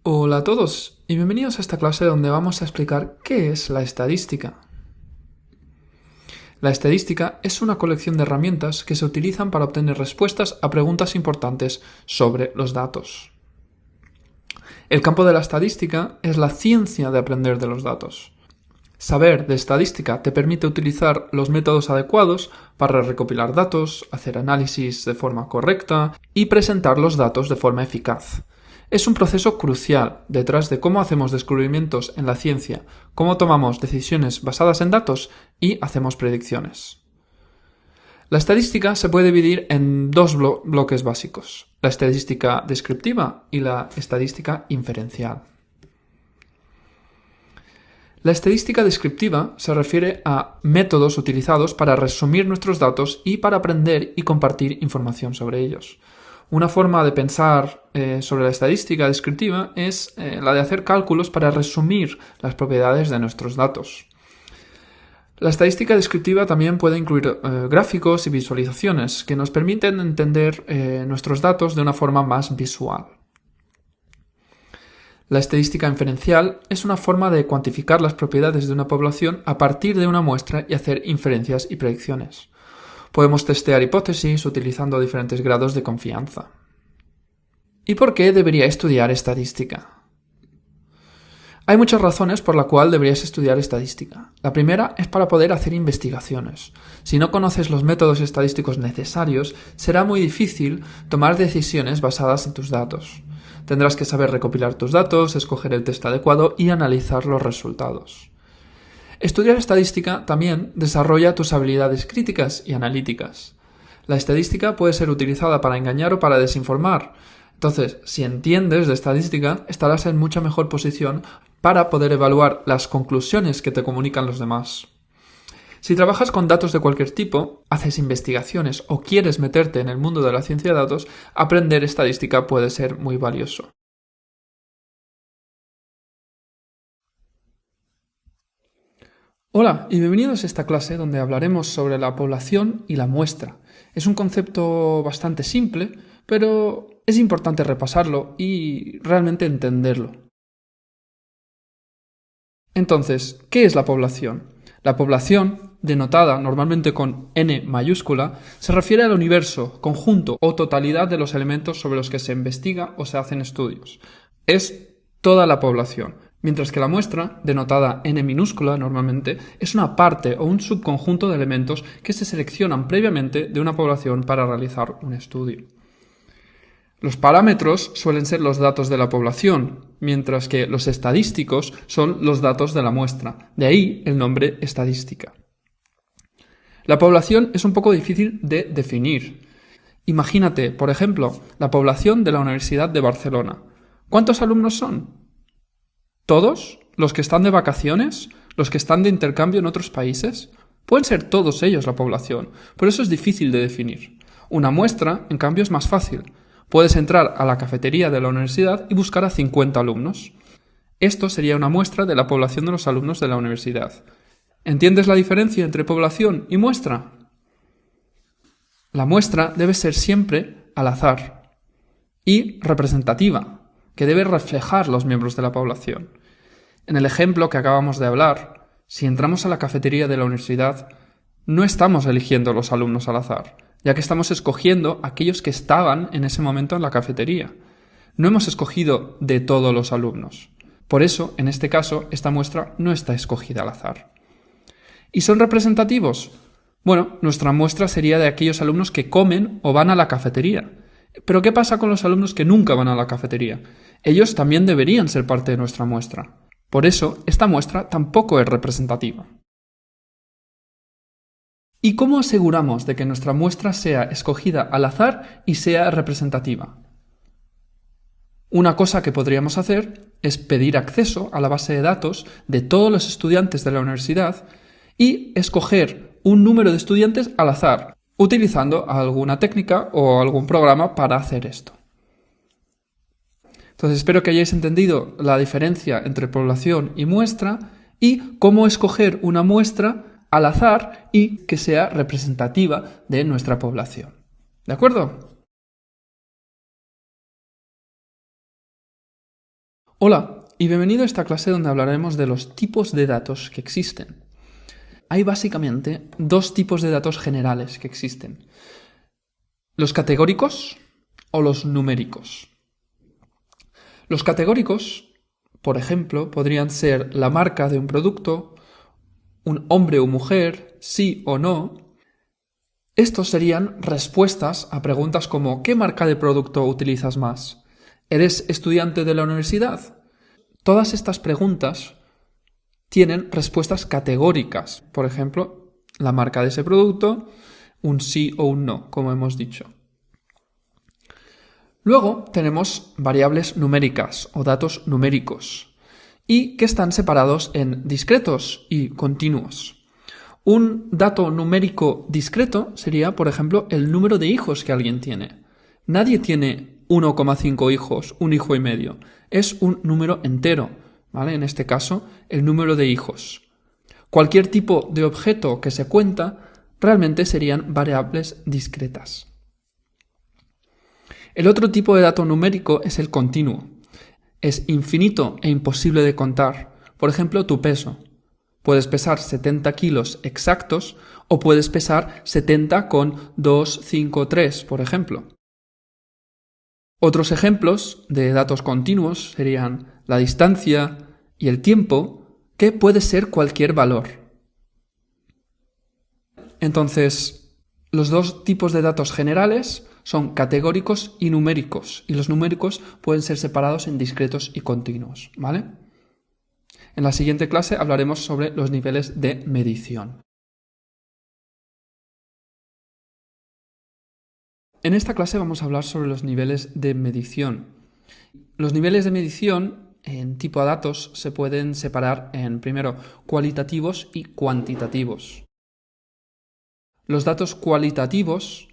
Hola a todos y bienvenidos a esta clase donde vamos a explicar qué es la estadística. La estadística es una colección de herramientas que se utilizan para obtener respuestas a preguntas importantes sobre los datos. El campo de la estadística es la ciencia de aprender de los datos. Saber de estadística te permite utilizar los métodos adecuados para recopilar datos, hacer análisis de forma correcta y presentar los datos de forma eficaz. Es un proceso crucial detrás de cómo hacemos descubrimientos en la ciencia, cómo tomamos decisiones basadas en datos y hacemos predicciones. La estadística se puede dividir en dos bloques básicos, la estadística descriptiva y la estadística inferencial. La estadística descriptiva se refiere a métodos utilizados para resumir nuestros datos y para aprender y compartir información sobre ellos. Una forma de pensar sobre la estadística descriptiva es la de hacer cálculos para resumir las propiedades de nuestros datos. La estadística descriptiva también puede incluir gráficos y visualizaciones que nos permiten entender nuestros datos de una forma más visual. La estadística inferencial es una forma de cuantificar las propiedades de una población a partir de una muestra y hacer inferencias y predicciones. Podemos testear hipótesis utilizando diferentes grados de confianza. ¿Y por qué debería estudiar estadística? Hay muchas razones por las cuales deberías estudiar estadística. La primera es para poder hacer investigaciones. Si no conoces los métodos estadísticos necesarios, será muy difícil tomar decisiones basadas en tus datos. Tendrás que saber recopilar tus datos, escoger el test adecuado y analizar los resultados. Estudiar estadística también desarrolla tus habilidades críticas y analíticas. La estadística puede ser utilizada para engañar o para desinformar. Entonces, si entiendes de estadística, estarás en mucha mejor posición para poder evaluar las conclusiones que te comunican los demás. Si trabajas con datos de cualquier tipo, haces investigaciones o quieres meterte en el mundo de la ciencia de datos, aprender estadística puede ser muy valioso. Hola y bienvenidos a esta clase donde hablaremos sobre la población y la muestra. Es un concepto bastante simple, pero es importante repasarlo y realmente entenderlo. Entonces, ¿qué es la población? La población, denotada normalmente con N mayúscula, se refiere al universo, conjunto o totalidad de los elementos sobre los que se investiga o se hacen estudios. Es toda la población. Mientras que la muestra, denotada N minúscula normalmente, es una parte o un subconjunto de elementos que se seleccionan previamente de una población para realizar un estudio. Los parámetros suelen ser los datos de la población, mientras que los estadísticos son los datos de la muestra, de ahí el nombre estadística. La población es un poco difícil de definir. Imagínate, por ejemplo, la población de la Universidad de Barcelona. ¿Cuántos alumnos son? ¿Todos? ¿Los que están de vacaciones? ¿Los que están de intercambio en otros países? Pueden ser todos ellos la población, por eso es difícil de definir. Una muestra, en cambio, es más fácil. Puedes entrar a la cafetería de la universidad y buscar a 50 alumnos. Esto sería una muestra de la población de los alumnos de la universidad. ¿Entiendes la diferencia entre población y muestra? La muestra debe ser siempre al azar y representativa, que debe reflejar los miembros de la población. En el ejemplo que acabamos de hablar, si entramos a la cafetería de la universidad, no estamos eligiendo los alumnos al azar, ya que estamos escogiendo aquellos que estaban en ese momento en la cafetería. No hemos escogido de todos los alumnos. Por eso, en este caso, esta muestra no está escogida al azar. ¿Y son representativos? Bueno, nuestra muestra sería de aquellos alumnos que comen o van a la cafetería. Pero ¿qué pasa con los alumnos que nunca van a la cafetería? Ellos también deberían ser parte de nuestra muestra. Por eso, esta muestra tampoco es representativa. ¿Y cómo aseguramos de que nuestra muestra sea escogida al azar y sea representativa? Una cosa que podríamos hacer es pedir acceso a la base de datos de todos los estudiantes de la universidad y escoger un número de estudiantes al azar, utilizando alguna técnica o algún programa para hacer esto. Entonces espero que hayáis entendido la diferencia entre población y muestra y cómo escoger una muestra al azar y que sea representativa de nuestra población. ¿De acuerdo? Hola y bienvenido a esta clase donde hablaremos de los tipos de datos que existen. Hay básicamente dos tipos de datos generales que existen: los categóricos o los numéricos. Los categóricos, por ejemplo, podrían ser la marca de un producto, un hombre o mujer, sí o no. Estos serían respuestas a preguntas como ¿qué marca de producto utilizas más? ¿Eres estudiante de la universidad? Todas estas preguntas tienen respuestas categóricas. Por ejemplo, la marca de ese producto, un sí o un no, como hemos dicho. Luego tenemos variables numéricas o datos numéricos y que están separados en discretos y continuos. Un dato numérico discreto sería, por ejemplo, el número de hijos que alguien tiene. Nadie tiene 1,5 hijos, un hijo y medio. Es un número entero, ¿vale? En este caso, el número de hijos. Cualquier tipo de objeto que se cuenta realmente serían variables discretas. El otro tipo de dato numérico es el continuo. Es infinito e imposible de contar. Por ejemplo, tu peso. Puedes pesar 70 kilos exactos o puedes pesar 70 con 2, 5, 3, por ejemplo. Otros ejemplos de datos continuos serían la distancia y el tiempo, que puede ser cualquier valor. Entonces, los dos tipos de datos generales son categóricos y numéricos, y los numéricos pueden ser separados en discretos y continuos, ¿vale? En la siguiente clase hablaremos sobre los niveles de medición. En esta clase vamos a hablar sobre los niveles de medición. Los niveles de medición en tipo de datos se pueden separar en, primero, cualitativos y cuantitativos. Los datos cualitativos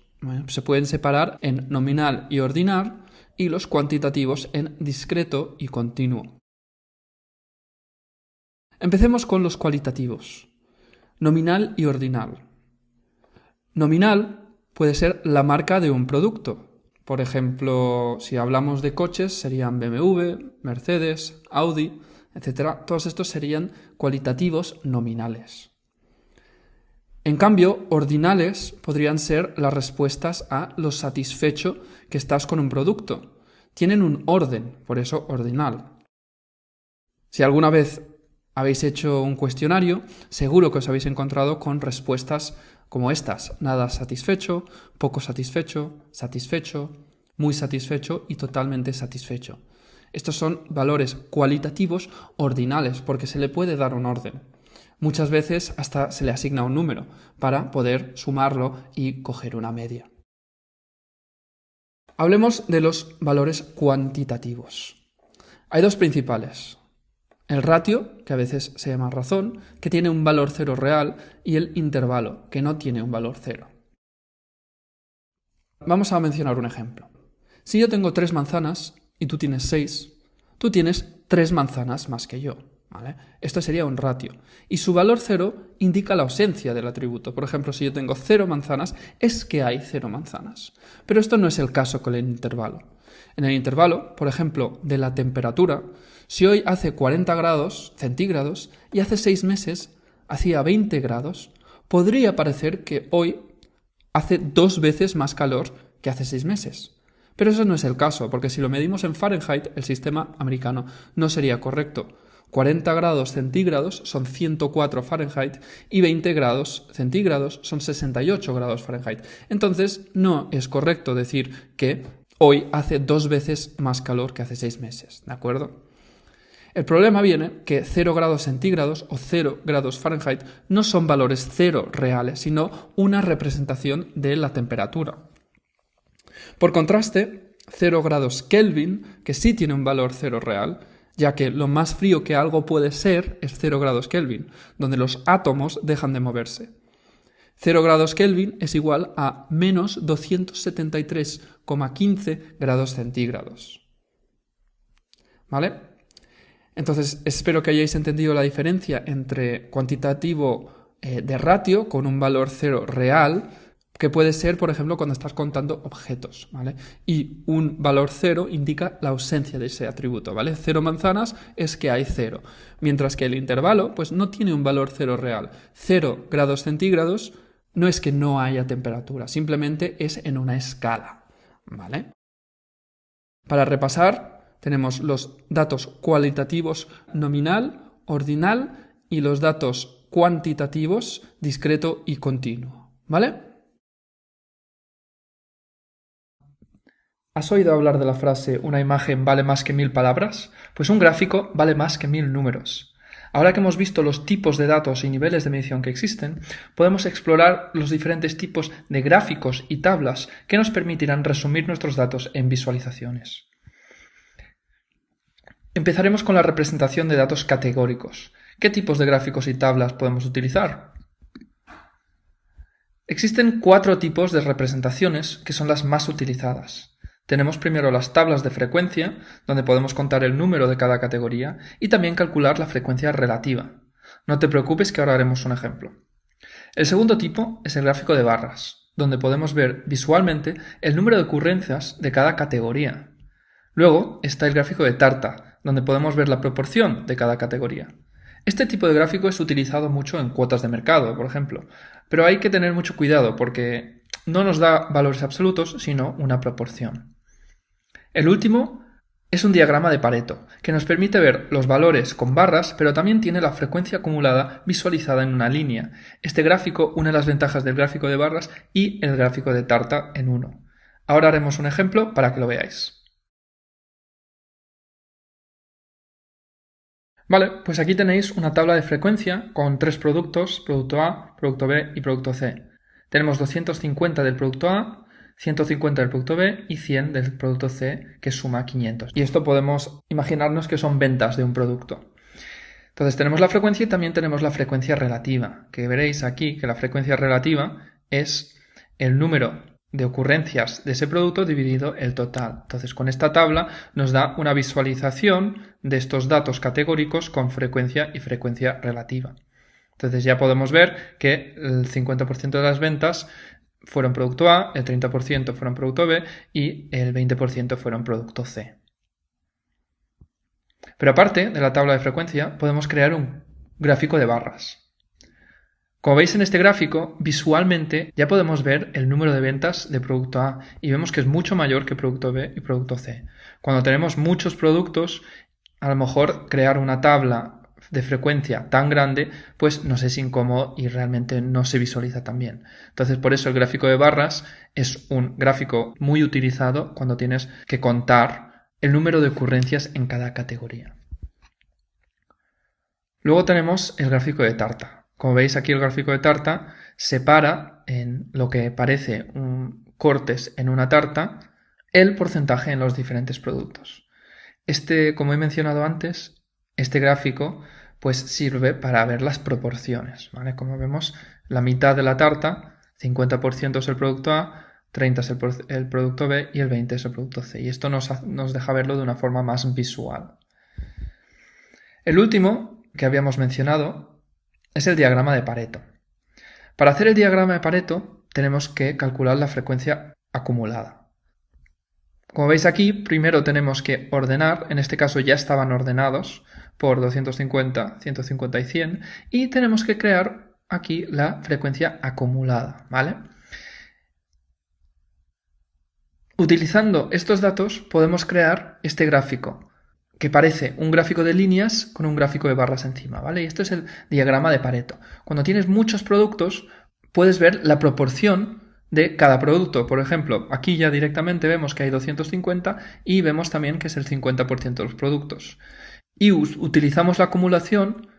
se pueden separar en nominal y ordinal y los cuantitativos en discreto y continuo. Empecemos con los cualitativos. Nominal y ordinal. Nominal puede ser la marca de un producto. Por ejemplo, si hablamos de coches, serían BMW, Mercedes, Audi, etc. Todos estos serían cualitativos nominales. En cambio, ordinales podrían ser las respuestas a lo satisfecho que estás con un producto. Tienen un orden, por eso ordinal. Si alguna vez habéis hecho un cuestionario, seguro que os habéis encontrado con respuestas como estas: nada satisfecho, poco satisfecho, satisfecho, muy satisfecho y totalmente satisfecho. Estos son valores cualitativos ordinales porque se le puede dar un orden. Muchas veces hasta se le asigna un número para poder sumarlo y coger una media. Hablemos de los valores cuantitativos. Hay dos principales: el ratio, que a veces se llama razón, que tiene un valor cero real, y el intervalo, que no tiene un valor cero. Vamos a mencionar un ejemplo. Si yo tengo 3 manzanas y tú tienes 6, tú tienes 3 manzanas más que yo, ¿vale? Esto sería un ratio. Y su valor cero indica la ausencia del atributo. Por ejemplo, si yo tengo 0 manzanas, es que hay 0 manzanas. Pero esto no es el caso con el intervalo. En el intervalo, por ejemplo, de la temperatura, si hoy hace 40 grados centígrados y hace 6 meses hacía 20 grados, podría parecer que hoy hace 2 veces más calor que hace 6 meses. Pero eso no es el caso, porque si lo medimos en Fahrenheit, el sistema americano no sería correcto. 40 grados centígrados son 104 Fahrenheit y 20 grados centígrados son 68 grados Fahrenheit. Entonces, no es correcto decir que hoy hace 2 veces más calor que hace 6 meses, ¿de acuerdo? El problema viene que 0 grados centígrados o 0 grados Fahrenheit no son valores cero reales, sino una representación de la temperatura. Por contraste, 0 grados Kelvin, que sí tiene un valor cero real, ya que lo más frío que algo puede ser es 0 grados Kelvin, donde los átomos dejan de moverse. 0 grados Kelvin es igual a menos 273,15 grados centígrados. ¿Vale? Entonces, espero que hayáis entendido la diferencia entre cuantitativo de ratio con un valor cero real, que puede ser, por ejemplo, cuando estás contando objetos, ¿vale? Y un valor 0 indica la ausencia de ese atributo, ¿vale? 0 manzanas es que hay 0, mientras que el intervalo, pues no tiene un valor 0 real. 0 grados centígrados no es que no haya temperatura, simplemente es en una escala, ¿vale? Para repasar, tenemos los datos cualitativos nominal, ordinal y los datos cuantitativos discreto y continuo, ¿vale? ¿Has oído hablar de la frase una imagen vale más que 1000 palabras? Pues un gráfico vale más que 1000 números. Ahora que hemos visto los tipos de datos y niveles de medición que existen, podemos explorar los diferentes tipos de gráficos y tablas que nos permitirán resumir nuestros datos en visualizaciones. Empezaremos con la representación de datos categóricos. ¿Qué tipos de gráficos y tablas podemos utilizar? Existen 4 tipos de representaciones que son las más utilizadas. Tenemos primero las tablas de frecuencia, donde podemos contar el número de cada categoría y también calcular la frecuencia relativa. No te preocupes que ahora haremos un ejemplo. El segundo tipo es el gráfico de barras, donde podemos ver visualmente el número de ocurrencias de cada categoría. Luego está el gráfico de tarta, donde podemos ver la proporción de cada categoría. Este tipo de gráfico es utilizado mucho en cuotas de mercado, por ejemplo, pero hay que tener mucho cuidado porque no nos da valores absolutos, sino una proporción. El último es un diagrama de Pareto, que nos permite ver los valores con barras, pero también tiene la frecuencia acumulada visualizada en una línea. Este gráfico une las ventajas del gráfico de barras y el gráfico de tarta en uno. Ahora haremos un ejemplo para que lo veáis. Vale, pues aquí tenéis una tabla de frecuencia con 3 productos, producto A, producto B y producto C. Tenemos 250 del producto A, 150 del producto B y 100 del producto C, que suma 500. Y esto podemos imaginarnos que son ventas de un producto. Entonces tenemos la frecuencia y también tenemos la frecuencia relativa, que veréis aquí que la frecuencia relativa es el número de ocurrencias de ese producto dividido el total. Entonces con esta tabla nos da una visualización de estos datos categóricos con frecuencia y frecuencia relativa. Entonces ya podemos ver que el 50% de las ventas fueron producto A, el 30% fueron producto B y el 20% fueron producto C. Pero aparte de la tabla de frecuencia, podemos crear un gráfico de barras. Como veis en este gráfico, visualmente ya podemos ver el número de ventas de producto A y vemos que es mucho mayor que producto B y producto C. Cuando tenemos muchos productos, a lo mejor crear una tabla de frecuencia tan grande, pues nos es incómodo y realmente no se visualiza tan bien. Entonces, por eso el gráfico de barras es un gráfico muy utilizado cuando tienes que contar el número de ocurrencias en cada categoría. Luego tenemos el gráfico de tarta. Como veis aquí el gráfico de tarta separa en lo que parece un cortes en una tarta el porcentaje en los diferentes productos. Como he mencionado antes, este gráfico pues sirve para ver las proporciones, ¿vale? Como vemos, la mitad de la tarta, 50% es el producto A, 30% es el producto B y el 20% es el producto C. Y esto nos deja verlo de una forma más visual. El último que habíamos mencionado es el diagrama de Pareto. Para hacer el diagrama de Pareto tenemos que calcular la frecuencia acumulada. Como veis aquí, primero tenemos que ordenar, en este caso ya estaban ordenados por 250, 150 y 100, y tenemos que crear aquí la frecuencia acumulada, ¿vale? Utilizando estos datos podemos crear este gráfico, que parece un gráfico de líneas con un gráfico de barras encima, ¿vale? Y esto es el diagrama de Pareto. Cuando tienes muchos productos, puedes ver la proporción de cada producto. Por ejemplo, aquí ya directamente vemos que hay 250 y vemos también que es el 50% de los productos. Y utilizamos la acumulación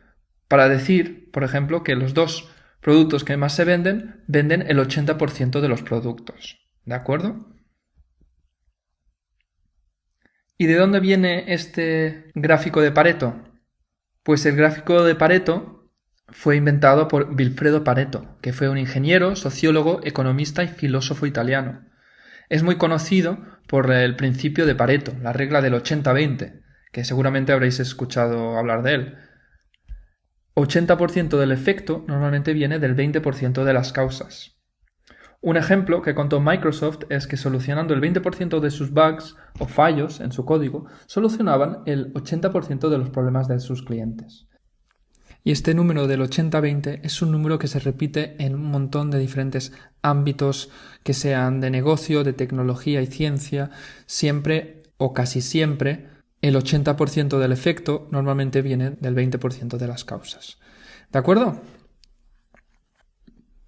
para decir, por ejemplo, que los dos productos que más se venden el 80% de los productos. ¿De acuerdo? ¿Y de dónde viene este gráfico de Pareto? Pues el gráfico de Pareto fue inventado por Vilfredo Pareto, que fue un ingeniero, sociólogo, economista y filósofo italiano. Es muy conocido por el principio de Pareto, la regla del 80-20, que seguramente habréis escuchado hablar de él. 80% del efecto normalmente viene del 20% de las causas. Un ejemplo que contó Microsoft es que solucionando el 20% de sus bugs o fallos en su código, solucionaban el 80% de los problemas de sus clientes. Y este número del 80-20 es un número que se repite en un montón de diferentes ámbitos, que sean de negocio, de tecnología y ciencia. Siempre o casi siempre el 80% del efecto normalmente viene del 20% de las causas. ¿De acuerdo?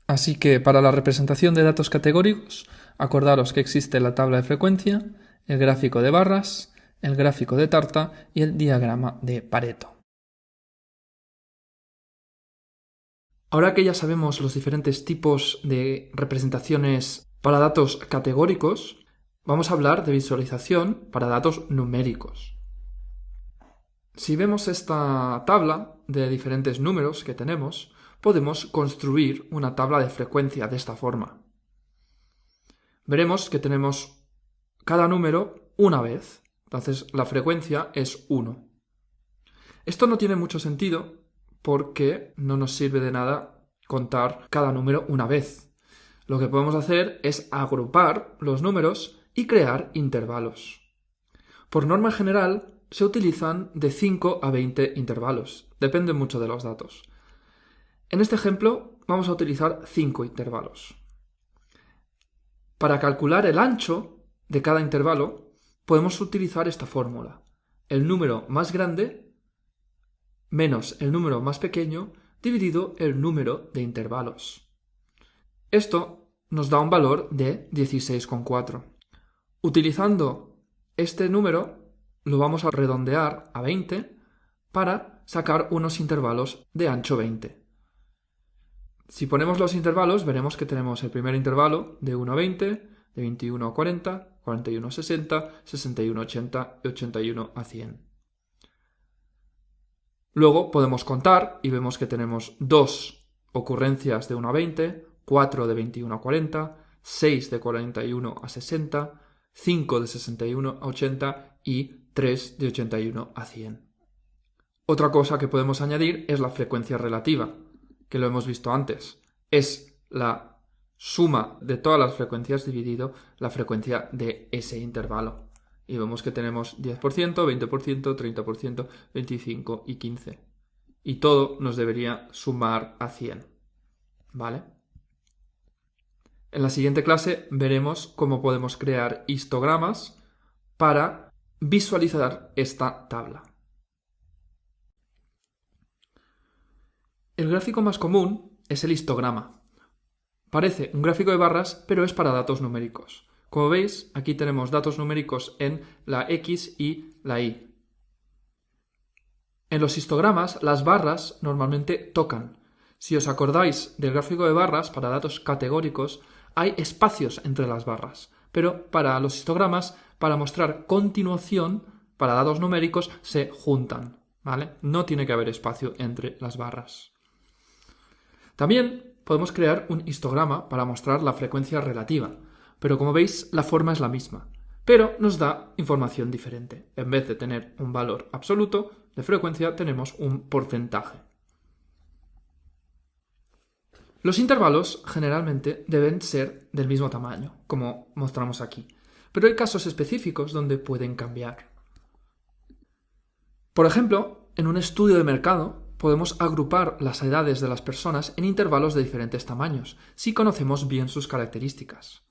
Así que para la representación de datos categóricos, acordaros que existe la tabla de frecuencia, el gráfico de barras, el gráfico de tarta y el diagrama de Pareto. Ahora que ya sabemos los diferentes tipos de representaciones para datos categóricos, vamos a hablar de visualización para datos numéricos. Si vemos esta tabla de diferentes números que tenemos, podemos construir una tabla de frecuencia de esta forma. Veremos que tenemos cada número una vez, entonces la frecuencia es 1. Esto no tiene mucho sentido porque no nos sirve de nada contar cada número una vez. Lo que podemos hacer es agrupar los números y crear intervalos. Por norma general, se utilizan de 5 a 20 intervalos. Depende mucho de los datos. En este ejemplo, vamos a utilizar 5 intervalos. Para calcular el ancho de cada intervalo, podemos utilizar esta fórmula. El número más grande menos el número más pequeño dividido el número de intervalos. Esto nos da un valor de 16,4. Utilizando este número, lo vamos a redondear a 20 para sacar unos intervalos de ancho 20. Si ponemos los intervalos, veremos que tenemos el primer intervalo de 1 a 20, de 21 a 40, 41 a 60, 61 a 80 y 81 a 100. Luego podemos contar y vemos que tenemos 2 ocurrencias de 1 a 20, 4 de 21 a 40, 6 de 41 a 60, 5 de 61 a 80 y 3 de 81 a 100. Otra cosa que podemos añadir es la frecuencia relativa, que lo hemos visto antes. Es la suma de todas las frecuencias dividido la frecuencia de ese intervalo. Y vemos que tenemos 10%, 20%, 30%, 25% y 15%. Y todo nos debería sumar a 100. ¿Vale? En la siguiente clase veremos cómo podemos crear histogramas para visualizar esta tabla. El gráfico más común es el histograma. Parece un gráfico de barras, pero es para datos numéricos. Como veis, aquí tenemos datos numéricos en la X y la Y. En los histogramas, las barras normalmente tocan. Si os acordáis del gráfico de barras para datos categóricos, hay espacios entre las barras. Pero para los histogramas, para mostrar continuación, para datos numéricos, se juntan, ¿vale? No tiene que haber espacio entre las barras. También podemos crear un histograma para mostrar la frecuencia relativa. Pero como veis, la forma es la misma, pero nos da información diferente. En vez de tener un valor absoluto de frecuencia, tenemos un porcentaje. Los intervalos generalmente deben ser del mismo tamaño, como mostramos aquí, pero hay casos específicos donde pueden cambiar. Por ejemplo, en un estudio de mercado podemos agrupar las edades de las personas en intervalos de diferentes tamaños, si conocemos bien sus características.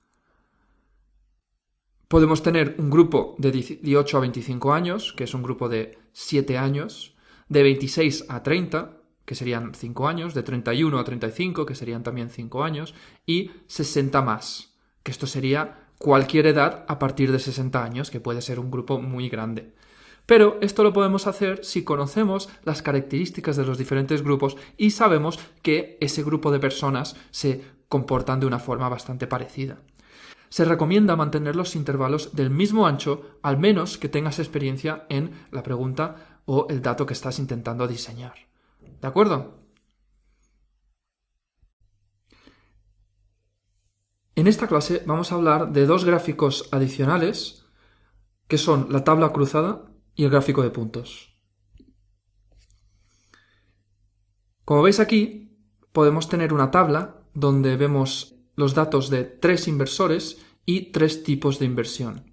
Podemos tener un grupo de 18 a 25 años, que es un grupo de 7 años, de 26 a 30, que serían 5 años, de 31 a 35, que serían también 5 años, y 60 más, que esto sería cualquier edad a partir de 60 años, que puede ser un grupo muy grande. Pero esto lo podemos hacer si conocemos las características de los diferentes grupos y sabemos que ese grupo de personas se comportan de una forma bastante parecida. Se recomienda mantener los intervalos del mismo ancho, al menos que tengas experiencia en la pregunta o el dato que estás intentando diseñar. ¿De acuerdo? En esta clase vamos a hablar de dos gráficos adicionales, que son la tabla cruzada y el gráfico de puntos. Como veis aquí, podemos tener una tabla donde vemos los datos de 3 inversores y 3 tipos de inversión.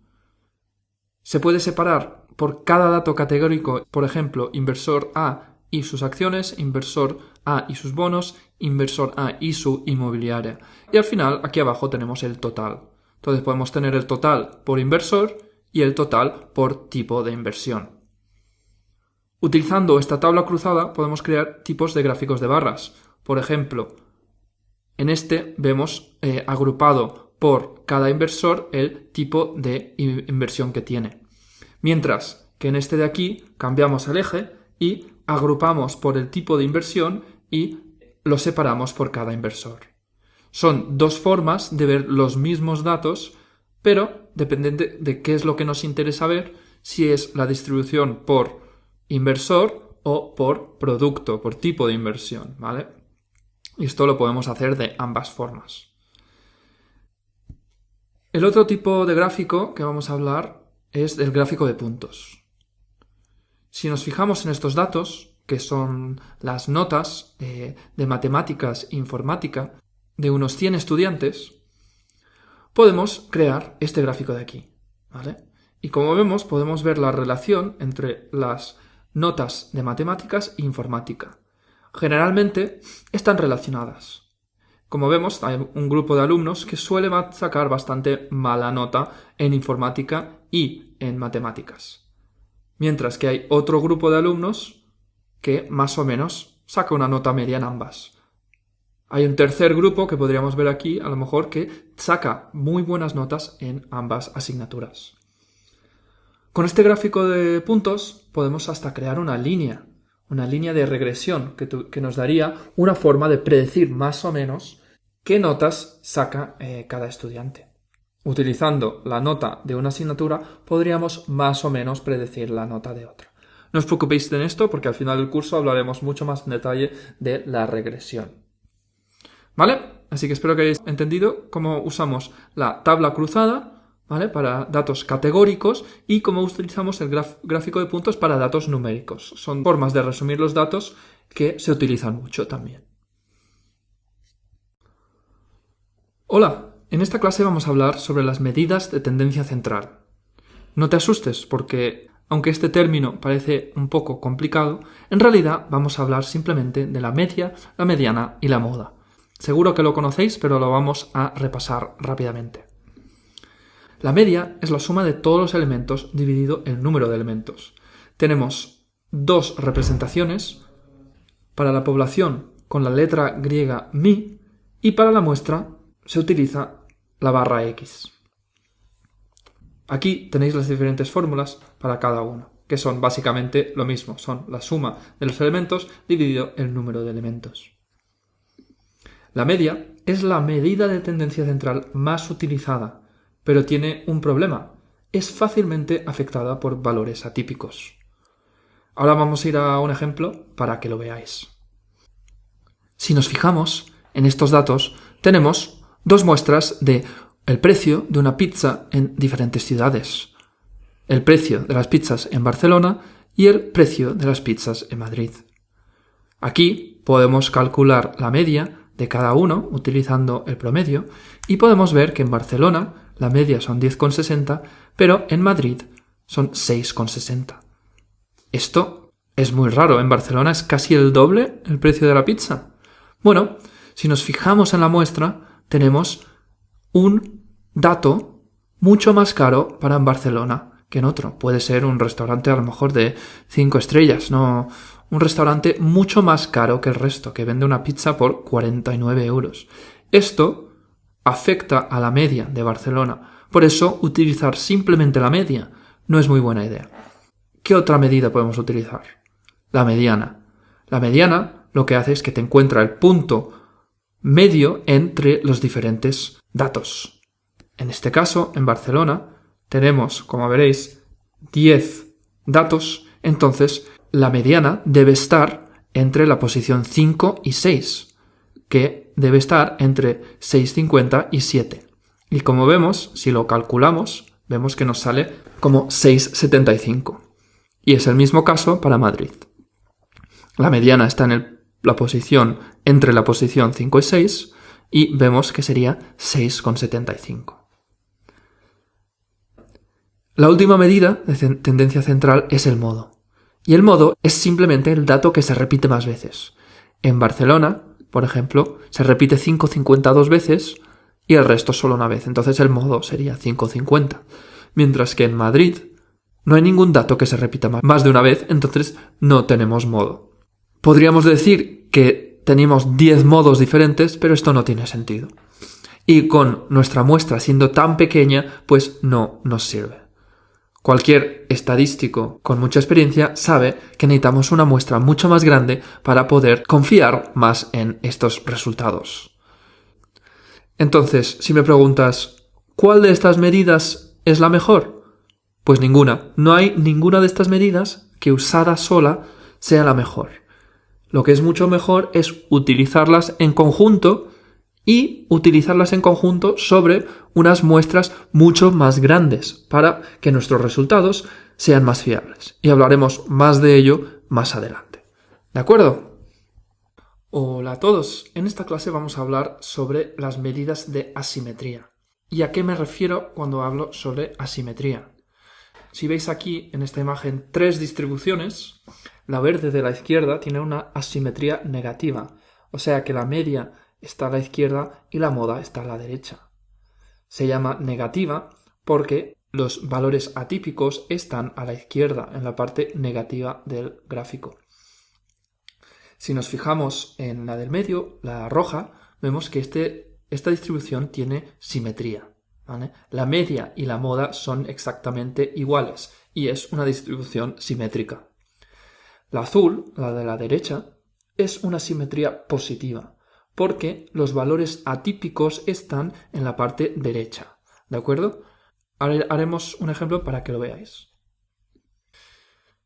Se puede separar por cada dato categórico, por ejemplo, inversor A y sus acciones, inversor A y sus bonos, inversor A y su inmobiliaria. Y al final, aquí abajo tenemos el total. Entonces podemos tener el total por inversor y el total por tipo de inversión. Utilizando esta tabla cruzada podemos crear tipos de gráficos de barras. Por ejemplo, en este vemos agrupado por cada inversor el tipo de inversión que tiene. Mientras que en este de aquí cambiamos el eje y agrupamos por el tipo de inversión y lo separamos por cada inversor. Son dos formas de ver los mismos datos, pero dependiendo de qué es lo que nos interesa ver, si es la distribución por inversor o por producto, por tipo de inversión, ¿vale? Y esto lo podemos hacer de ambas formas. El otro tipo de gráfico que vamos a hablar es el gráfico de puntos. Si nos fijamos en estos datos, que son las notas de matemáticas e informática de unos 100 estudiantes, podemos crear este gráfico de aquí, ¿vale? Y como vemos, podemos ver la relación entre las notas de matemáticas e informática. Generalmente están relacionadas. Como vemos, hay un grupo de alumnos que suele sacar bastante mala nota en informática y en matemáticas. Mientras que hay otro grupo de alumnos que más o menos saca una nota media en ambas. Hay un tercer grupo que podríamos ver aquí, a lo mejor, que saca muy buenas notas en ambas asignaturas. Con este gráfico de puntos podemos hasta crear una línea de regresión que nos daría una forma de predecir más o menos qué notas saca cada estudiante. Utilizando la nota de una asignatura podríamos más o menos predecir la nota de otra. No os preocupéis en esto porque al final del curso hablaremos mucho más en detalle de la regresión. ¿Vale? Así que espero que hayáis entendido cómo usamos la tabla cruzada, ¿vale?, para datos categóricos y cómo utilizamos el gráfico de puntos para datos numéricos. Son formas de resumir los datos que se utilizan mucho también. Hola, en esta clase vamos a hablar sobre las medidas de tendencia central. No te asustes porque, aunque este término parece un poco complicado, en realidad vamos a hablar simplemente de la media, la mediana y la moda. Seguro que lo conocéis, pero lo vamos a repasar rápidamente. La media es la suma de todos los elementos dividido el número de elementos. Tenemos dos representaciones, para la población con la letra griega mi y para la muestra se utiliza la barra X. Aquí tenéis las diferentes fórmulas para cada uno, que son básicamente lo mismo, son la suma de los elementos dividido el número de elementos. La media es la medida de tendencia central más utilizada, pero tiene un problema. Es fácilmente afectada por valores atípicos. Ahora vamos a ir a un ejemplo para que lo veáis. Si nos fijamos en estos datos, tenemos dos muestras de el precio de una pizza en diferentes ciudades. El precio de las pizzas en Barcelona y el precio de las pizzas en Madrid. Aquí podemos calcular la media de cada uno utilizando el promedio y podemos ver que en Barcelona la media son 10,60, pero en Madrid son 6,60. Esto es muy raro, en Barcelona es casi el doble el precio de la pizza. Bueno, si nos fijamos en la muestra, tenemos un dato mucho más caro para en Barcelona que en otro. Puede ser un restaurante a lo mejor de 5 estrellas, no, un restaurante mucho más caro que el resto, que vende una pizza por 49 euros. Esto afecta a la media de Barcelona. Por eso, utilizar simplemente la media no es muy buena idea. ¿Qué otra medida podemos utilizar? La mediana. La mediana lo que hace es que te encuentra el punto medio entre los diferentes datos. En este caso, en Barcelona, tenemos, como veréis, 10 datos, entonces la mediana debe estar entre la posición 5 y 6, que debe estar entre 6,50 y 7. Y como vemos, si lo calculamos, vemos que nos sale como 6,75. Y es el mismo caso para Madrid. La mediana está en la posición entre la posición 5 y 6, y vemos que sería 6,75. La última medida de tendencia central es el modo. Y el modo es simplemente el dato que se repite más veces. En Barcelona, por ejemplo, se repite 5,50 dos veces y el resto solo una vez. Entonces el modo sería 5,50. Mientras que en Madrid no hay ningún dato que se repita más de una vez, entonces no tenemos modo. Podríamos decir que tenemos 10 modos diferentes, pero esto no tiene sentido. Y con nuestra muestra siendo tan pequeña, pues no nos sirve. Cualquier estadístico con mucha experiencia sabe que necesitamos una muestra mucho más grande para poder confiar más en estos resultados. Entonces, si me preguntas, ¿cuál de estas medidas es la mejor? Pues ninguna. No hay ninguna de estas medidas que usada sola sea la mejor. Lo que es mucho mejor es utilizarlas en conjunto y utilizarlas en conjunto sobre unas muestras mucho más grandes para que nuestros resultados sean más fiables. Y hablaremos más de ello más adelante. ¿De acuerdo? Hola a todos. En esta clase vamos a hablar sobre las medidas de asimetría. ¿Y a qué me refiero cuando hablo sobre asimetría? Si veis aquí en esta imagen 3 distribuciones, la verde de la izquierda tiene una asimetría negativa, o sea que la media está a la izquierda y la moda está a la derecha. Se llama negativa porque los valores atípicos están a la izquierda, en la parte negativa del gráfico. Si nos fijamos en la del medio, la roja, vemos que esta distribución tiene simetría, ¿vale? La media y la moda son exactamente iguales y es una distribución simétrica. La azul, la de la derecha, es una simetría positiva, porque los valores atípicos están en la parte derecha, ¿de acuerdo? Ahora haremos un ejemplo para que lo veáis.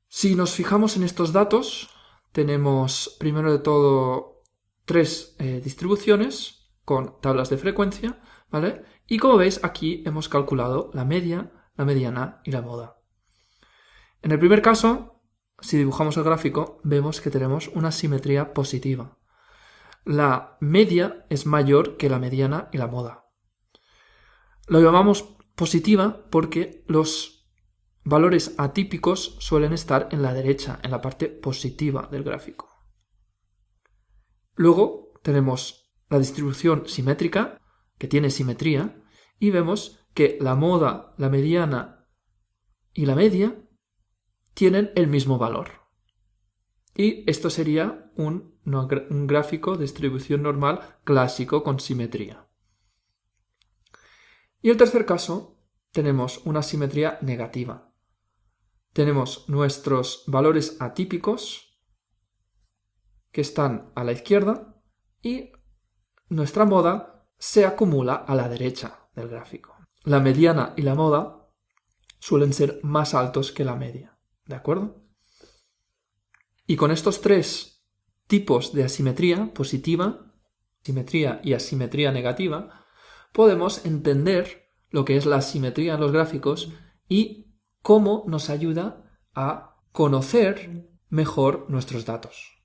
Si nos fijamos en estos datos, tenemos primero de todo 3 distribuciones con tablas de frecuencia, ¿vale? Y como veis aquí hemos calculado la media, la mediana y la moda. En el primer caso, si dibujamos el gráfico, vemos que tenemos una simetría positiva. La media es mayor que la mediana y la moda. Lo llamamos positiva porque los valores atípicos suelen estar en la derecha, en la parte positiva del gráfico. Luego tenemos la distribución simétrica, que tiene simetría, y vemos que la moda, la mediana y la media tienen el mismo valor. Y esto sería un gráfico de distribución normal clásico con simetría. Y el tercer caso, tenemos una simetría negativa. Tenemos nuestros valores atípicos que están a la izquierda y nuestra moda se acumula a la derecha del gráfico. La mediana y la moda suelen ser más altos que la media, ¿de acuerdo? Y con estos 3 tipos de asimetría, positiva, simetría y asimetría negativa, podemos entender lo que es la asimetría en los gráficos y cómo nos ayuda a conocer mejor nuestros datos.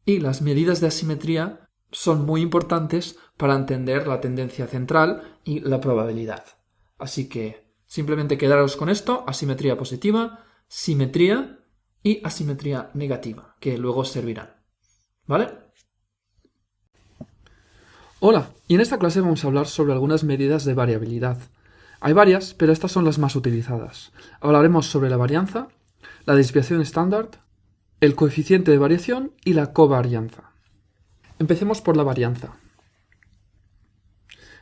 Y las medidas de asimetría son muy importantes para entender la tendencia central y la probabilidad. Así que simplemente quedaros con esto: asimetría positiva, simetría y asimetría negativa, que luego servirán. ¿Vale? Hola, y en esta clase vamos a hablar sobre algunas medidas de variabilidad. Hay varias, pero estas son las más utilizadas. Hablaremos sobre la varianza, la desviación estándar, el coeficiente de variación y la covarianza. Empecemos por la varianza.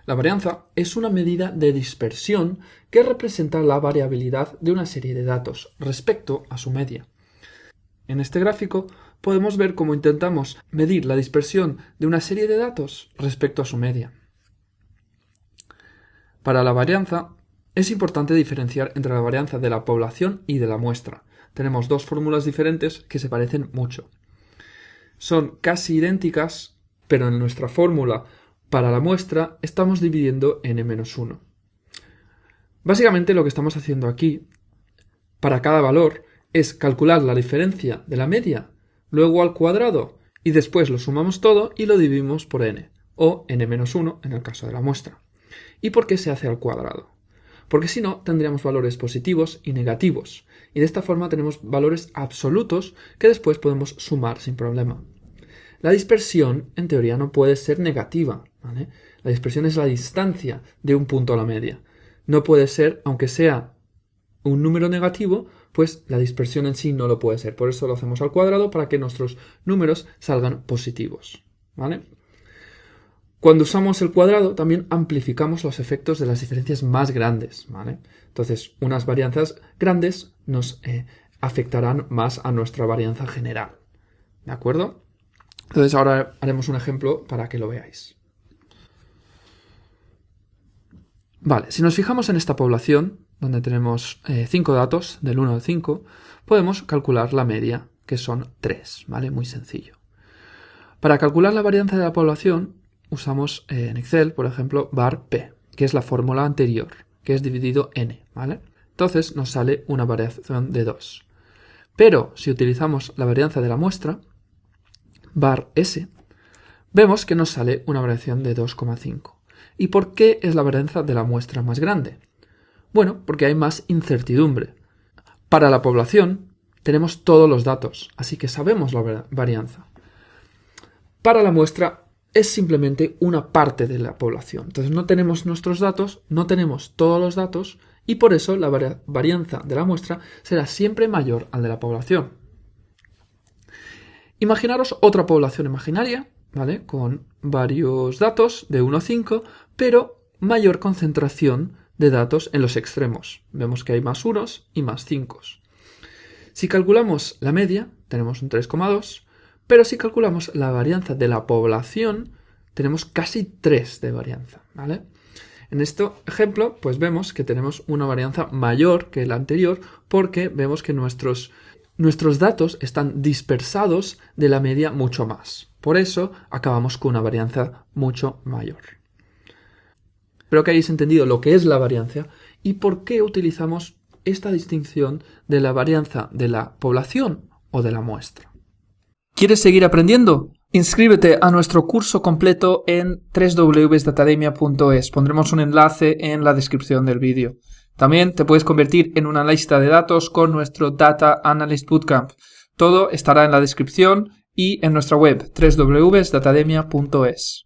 La varianza es una medida de dispersión que representa la variabilidad de una serie de datos respecto a su media. En este gráfico podemos ver cómo intentamos medir la dispersión de una serie de datos respecto a su media. Para la varianza es importante diferenciar entre la varianza de la población y de la muestra. Tenemos 2 fórmulas diferentes que se parecen mucho. Son casi idénticas, pero en nuestra fórmula para la muestra estamos dividiendo n-1. Básicamente lo que estamos haciendo aquí, para cada valor, es calcular la diferencia de la media, luego al cuadrado, y después lo sumamos todo y lo dividimos por n. o n-1 en el caso de la muestra. ¿Y por qué se hace al cuadrado? Porque si no, tendríamos valores positivos y negativos, y de esta forma tenemos valores absolutos que después podemos sumar sin problema. La dispersión, en teoría, no puede ser negativa, ¿vale? La dispersión es la distancia de un punto a la media. No puede ser, aunque sea un número negativo, pues la dispersión en sí no lo puede ser. Por eso lo hacemos al cuadrado para que nuestros números salgan positivos, ¿vale? Cuando usamos el cuadrado también amplificamos los efectos de las diferencias más grandes, ¿vale? Entonces, unas varianzas grandes nos afectarán más a nuestra varianza general, ¿de acuerdo? Entonces ahora haremos un ejemplo para que lo veáis. Vale, si nos fijamos en esta población, donde tenemos 5 datos, del 1 al 5, podemos calcular la media, que son 3, ¿vale? Muy sencillo. Para calcular la varianza de la población, usamos en Excel, por ejemplo, var p, que es la fórmula anterior, que es dividido n, ¿vale? Entonces nos sale una variación de 2. Pero si utilizamos la varianza de la muestra, var s, vemos que nos sale una variación de 2,5. ¿Y por qué es la varianza de la muestra más grande? Bueno, porque hay más incertidumbre. Para la población tenemos todos los datos, así que sabemos la varianza. Para la muestra es simplemente una parte de la población. Entonces no tenemos nuestros datos, no tenemos todos los datos y por eso la varianza de la muestra será siempre mayor al de la población. Imaginaros otra población imaginaria, ¿vale? Con varios datos de 1 a 5, pero mayor concentración de datos en los extremos. Vemos que hay más 1s y más 5s. Si calculamos la media, tenemos un 3,2, pero si calculamos la varianza de la población, tenemos casi 3 de varianza, ¿vale? En este ejemplo, pues vemos que tenemos una varianza mayor que la anterior porque vemos que nuestros datos están dispersados de la media mucho más. Por eso acabamos con una varianza mucho mayor. Espero que hayáis entendido lo que es la varianza y por qué utilizamos esta distinción de la varianza de la población o de la muestra. ¿Quieres seguir aprendiendo? Inscríbete a nuestro curso completo en www.datademia.es. Pondremos un enlace en la descripción del vídeo. También te puedes convertir en un analista de datos con nuestro Data Analyst Bootcamp. Todo estará en la descripción y en nuestra web www.datademia.es.